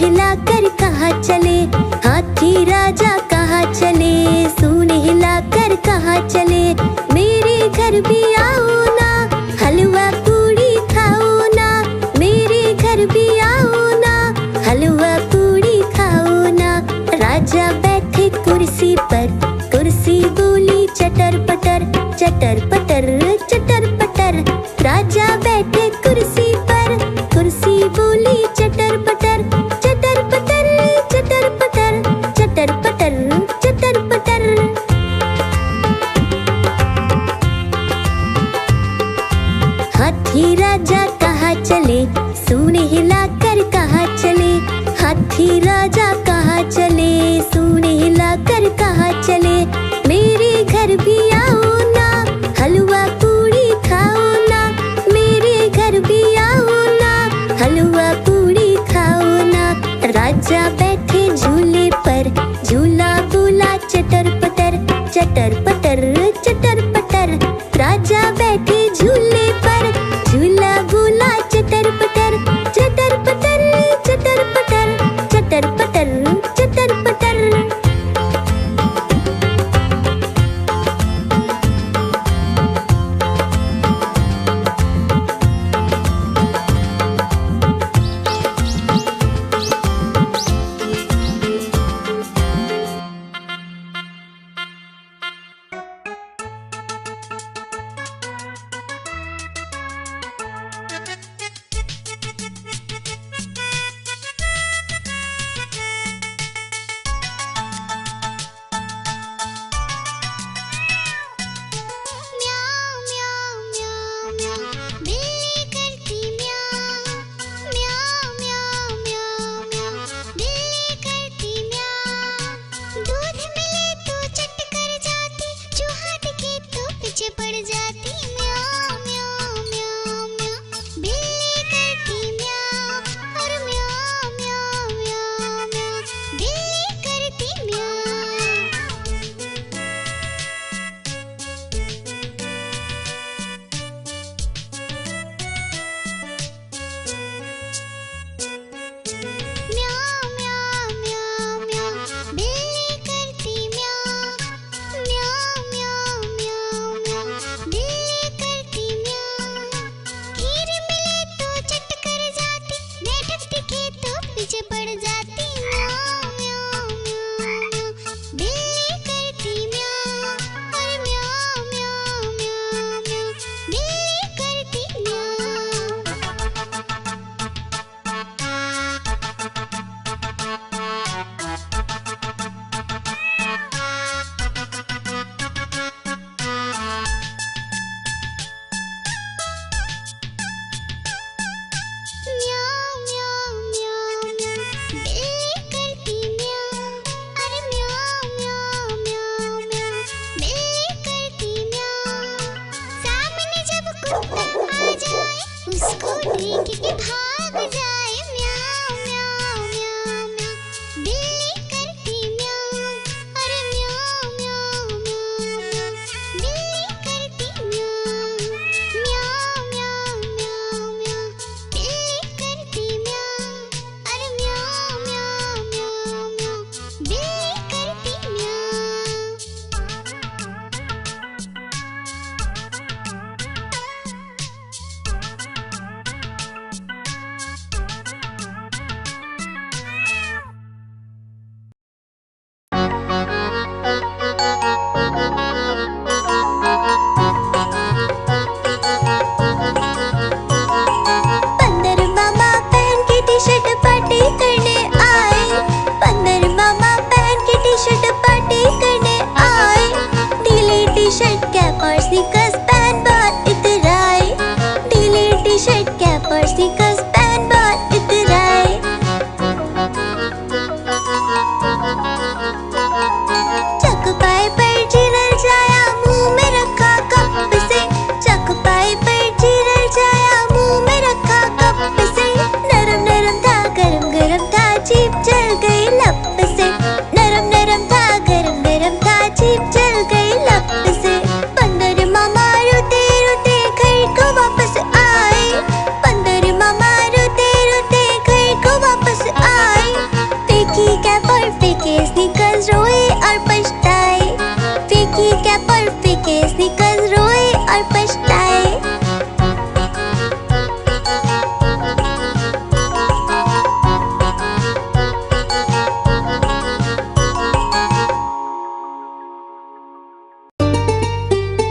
हिलाकर कहाँ चले, हाथी राजा कहाँ चले, सूंड हिलाकर कहाँ चले। मेरे घर भी आओ ना, हलवा पूड़ी खाओ ना, मेरे घर भी आओ ना, हलवा पूड़ी खाओ ना। राजा बैठे कुर्सी पर, कुर्सी बोली चटर पटर, चटर पटर चटर पटर। राजा बैठे कुर्सी पर, कुर्सी बोली चटर पटर, चटर पटर चटर पटर, चटर पटर चटर पटर। हाथी राजा कहाँ चले, सूंड हिलाकर कहाँ चले, हाथी राजा कहाँ चले, सूंड हिलाकर कहाँ चले। मेरे घर भी आओ ना, हलवा पूड़ी खाओ ना, मेरे घर भी आओ ना, हलवा पूड़ी खाओ ना। राजा बैठे झूले पर, झूला बोला चटर पटर, चटर पटर चटर पटर। राजा बैठे झूले पर, झूला बोला चटर पटर, चटर पटर चटर पटर, चटर पटर चटर पटर।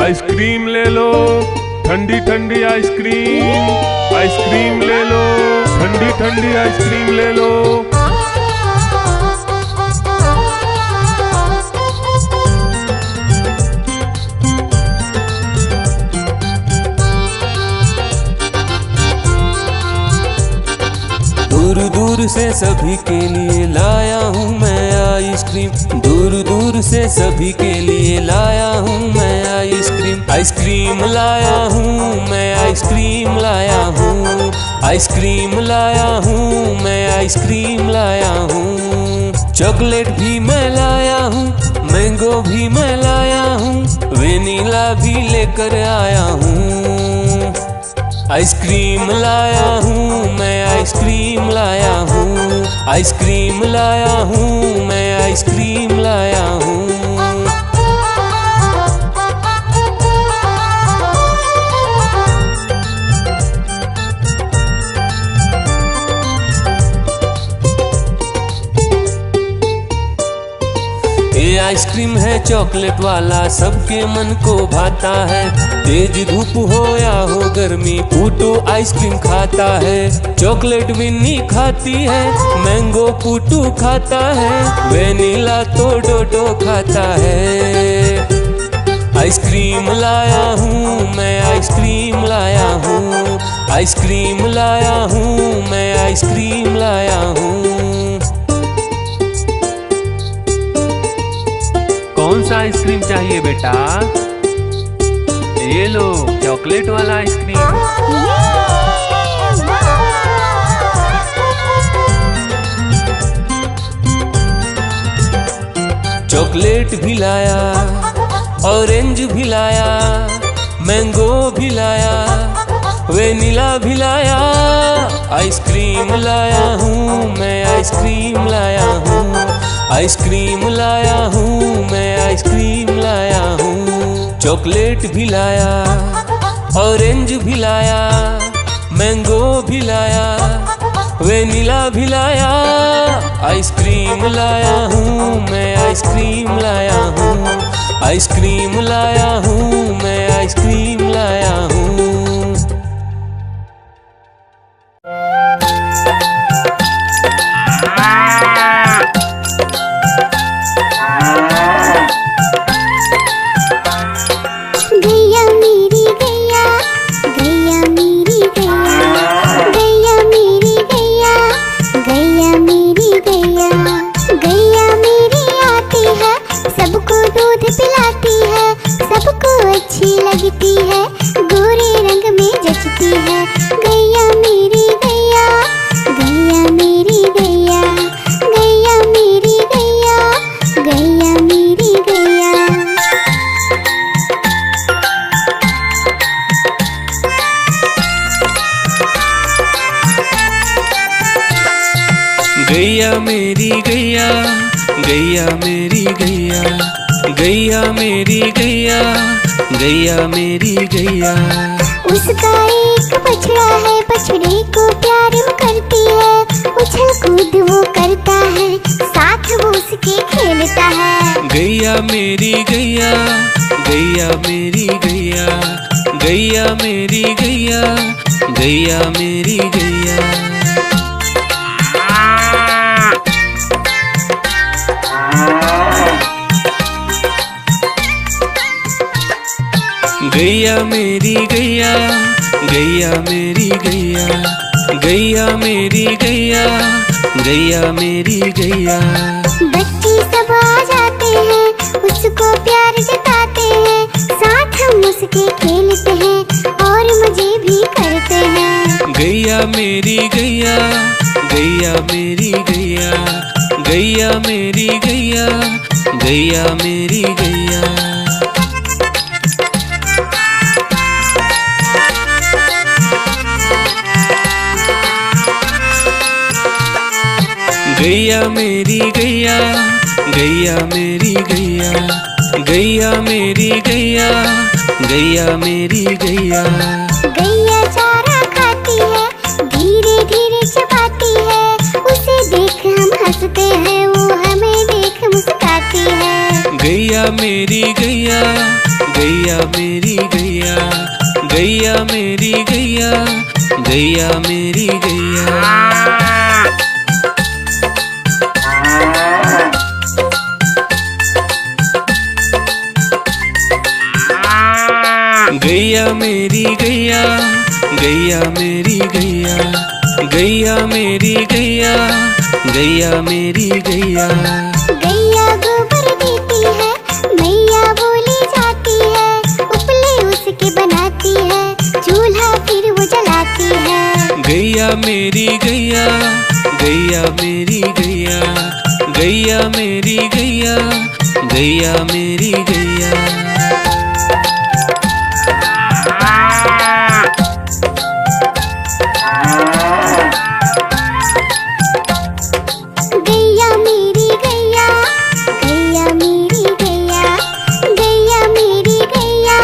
आइसक्रीम ले लो, ठंडी ठंडी आइसक्रीम। आइसक्रीम ले लो, ठंडी ठंडी आइसक्रीम ले लो। दूर दूर से सभी के लिए लाया हूँ मैं आइसक्रीम। दूर दूर से सभी के लिए लाया हूँ मैं आइसक्रीम। आइसक्रीम लाया हूँ मैं, आइसक्रीम लाया हूँ। आइसक्रीम लाया हूँ मैं, आइसक्रीम लाया हूँ। चॉकलेट भी मैं लाया हूँ, मैंगो भी मैं लाया हूँ, वेनिला भी लेकर आया हूँ। आइसक्रीम लाया हूँ मैं, आइसक्रीम लाया हूँ। आइसक्रीम लाया हूँ मैं, आइसक्रीम लाया हूँ। ये आइसक्रीम है चॉकलेट वाला, सबके मन को भाता है। तेज धूप हो या हो गर्मी, पूटू आइसक्रीम खाता है। चॉकलेट मिन्नी खाती है, मैंगो पूटू खाता है, वेनिला तो डोडो खाता है। आइसक्रीम लाया हूँ मैं, आइसक्रीम लाया हूँ। आइसक्रीम लाया हूँ मैं, आइसक्रीम लाया हूँ। कौन सा आइसक्रीम चाहिए बेटा? ये लो चॉकलेट वाला आइसक्रीम। चॉकलेट भी लाया, ऑरेंज भी लाया, मैंगो भी लाया, वेनिला भी लाया। आइसक्रीम लाया हूँ मैं, आइसक्रीम लाया हूँ। आइसक्रीम लाया हूँ मैं, आइसक्रीम लाया हूँ। चॉकलेट भी लाया, ऑरेंज भी लाया, मैंगो भी लाया, वेनिला भी लाया। आइसक्रीम लाया हूँ मैं, आइसक्रीम लाया हूँ। आइसक्रीम लाया हूँ मैं, आइसक्रीम लाया हूँ। गैया मेरी गैया, गैया मेरी गैया, गैया मेरी गैया, गैया मेरी गैया। उसका एक बछड़ा है, बछड़े को प्यार करती है। उछल कूद वो करता है, साथ वो उसके खेलता है। गैया मेरी गैया, गैया मेरी गैया, गैया मेरी गैया, गैया मेरी गैया। गैया मेरी गैया, गैया मेरी गैया, गैया मेरी गैया, गैया मेरी गैया। बच्चे सब आ जाते हैं, उसको प्यार जताते हैं, साथ हम उसके खेलते हैं और मजे भी करते हैं। गैया मेरी गैया, गैया मेरी गैया, गैया मेरी गैया, गैया मेरी गैया। गैया मेरी गैया, गैया मेरी गैया, गैया मेरी गैया, गैया मेरी गैया। गैया चारा खाती है, धीरे धीरे चबाती है, उसे देख हम हंसते हैं, वो हमें देख मुस्कुराती है। गैया मेरी गैया, गैया मेरी गैया, गैया मेरी गैया, गैया मेरी गैया। गैया मेरी गैया, गैया मेरी गैया, गैया मेरी गैया, गैया मेरी गैया। गैया गोबर देती है, मैया बोली जाती है, उपले उसके बनाती है, चूल्हा फिर वो जलाती है। गैया मेरी गैया, गैया मेरी गैया, गैया मेरी गैया, गैया मेरी गैया। गैया मेरी गैया, गैया मेरी गैया, गैया मेरी गैया,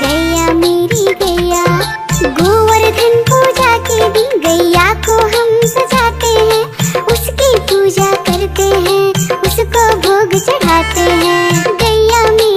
गैया मेरी गैया। गोवर्धन पूजा के दिन गैया को हम सजाते हैं, उसकी पूजा करते हैं, उसको भोग चढ़ाते हैं। गैया मेरी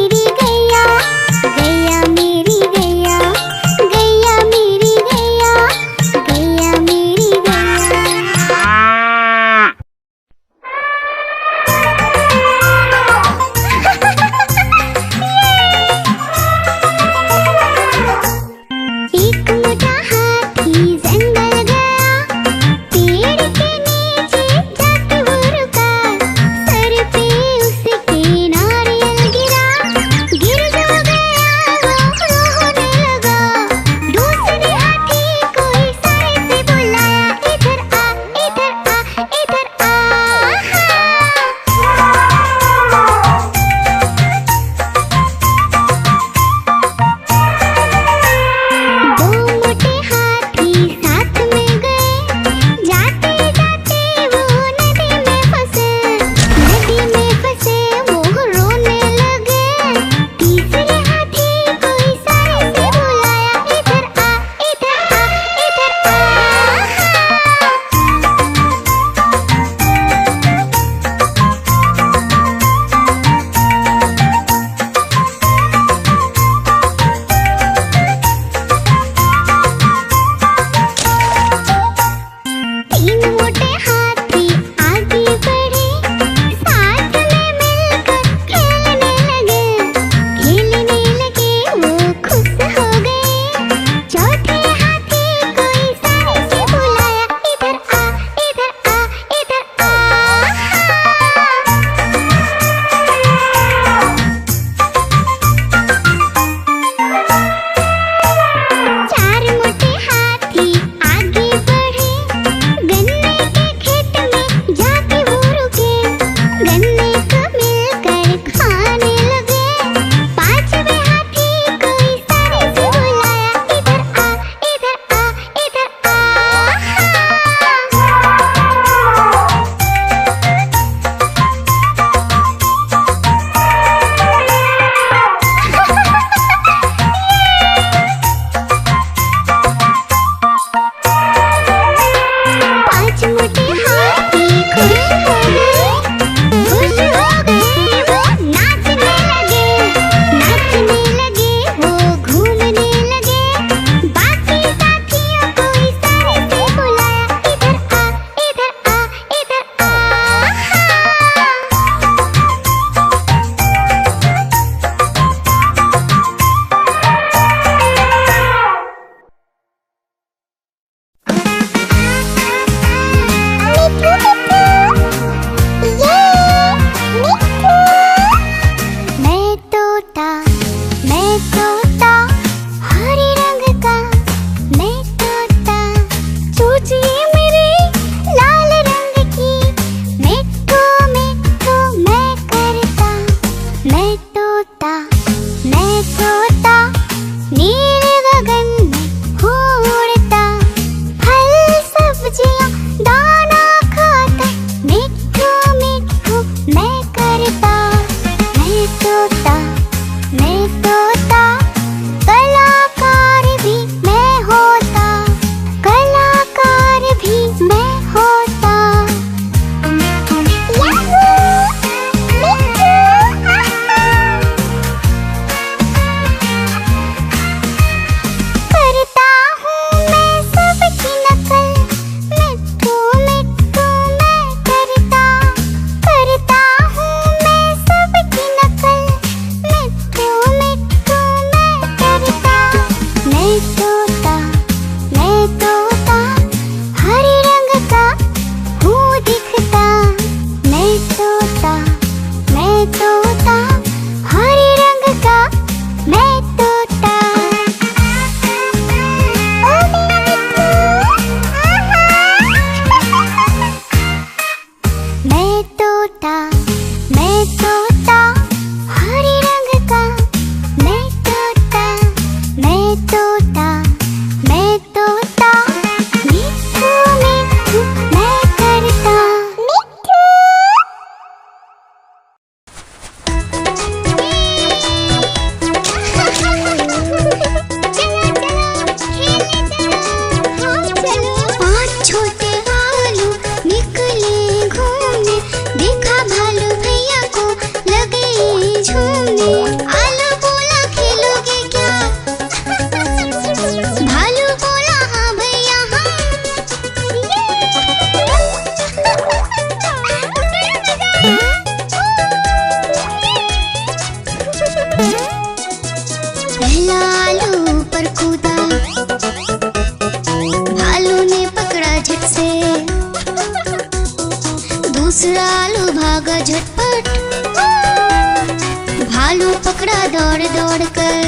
पकड़ा दौड़ दौड़ कर।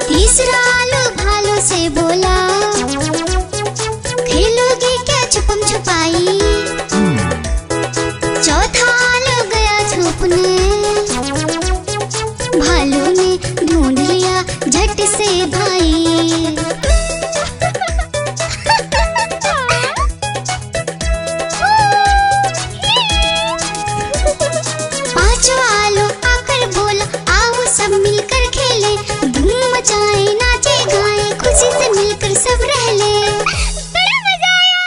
तीसरा आलू भालू से बोला, खेलोगे क्या छुपम छुपाई। चौथा आलू गया छुपने, भालू ने ढूंढ लिया झट से भाई। पांचवा आलू आकर बोला, आओ सब मिलकर खेले, धूम मचाए नाचे गाए, खुशी से मिलकर सब रह ले। बड़ा मजा आया।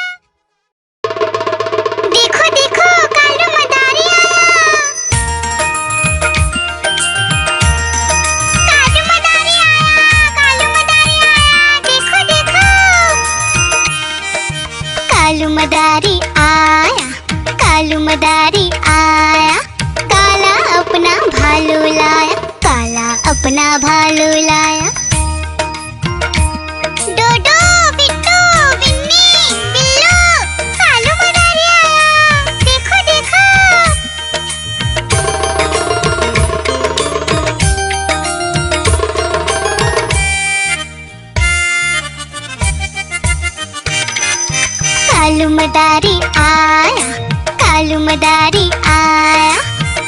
देखो देखो कालू मदारी आया। कालू मदारी आया, कालू मदारी आया, देखो देखो। कालू मदारी आया, कालू मदारी आया, काला अपना भालू लाया, काला अपना भालू लाया। डोडो बिट्टू बिन्नी बिल्लू, कालू मदारी आया, देखो देखो। कालू मदारी आया, कालू मदारी आया,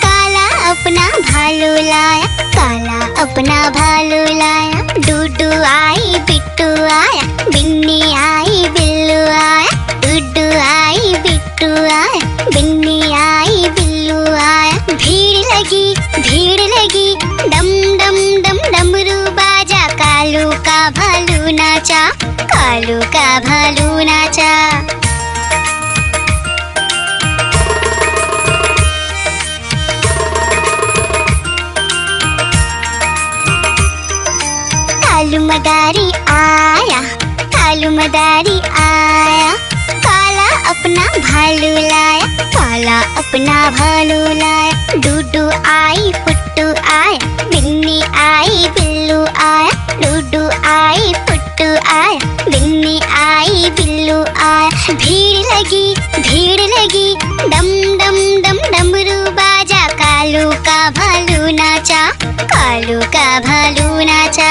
काला अपना भालू लाया, काला अपना भालू लाया। डूडू आई बिट्टू आया, बिन्नी आई बिल्लू आया, डूडू आई बिट्टू आया, बिन्नी आई बिल्लू आया। भीड़ लगी डम डम डम डमरू बाजा, कालू का भालू नाचा, कालू का भालू नाचा। कालू मदारी आया, कालू मदारी आया, काला अपना भालू लाया, काला अपना भालू लाया। डूडू आई पुट्टू आया, बिन्नी आई बिल्लू आया, डूडू आई पुट्टू आया, बिन्नी आई बिल्लू आया। भीड़ लगी डम डम डम डमरू बाजा, कालू का भालू नाचा, कालू का भालू नाचा।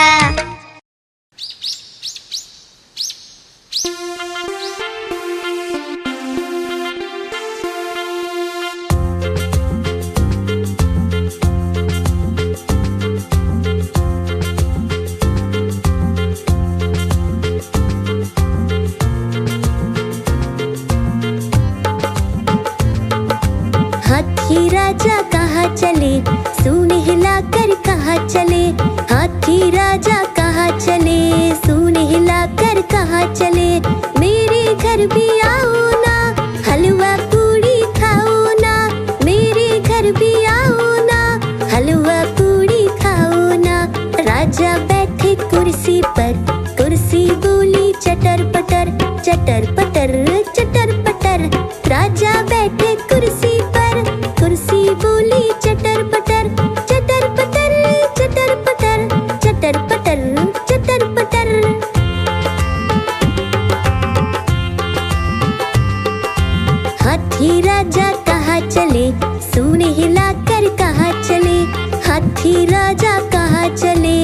हाथी राजा कहाँ चले, सूंड हिलाकर कहाँ चले। हाथी राजा कहाँ चले, सूंड हिलाकर कहाँ चले। मेरे घर भी आओ ना, हलवा पूड़ी खाओ ना। मेरे घर भी आओ ना, हलवा पूड़ी खाओ ना। राजा बैठे कुर्सी पर, कुर्सी बोली चटर पटर, चटर पटर चटर पटर। राजा बैठे कुर्सी पर, कुर्सी बोली चटर पटर, चटर पटर चटर पटर, चटर पटर चटर पटर। हाथी राजा कहाँ चले, सूंड हिलाकर कहाँ चले। हाथी राजा कहाँ चले,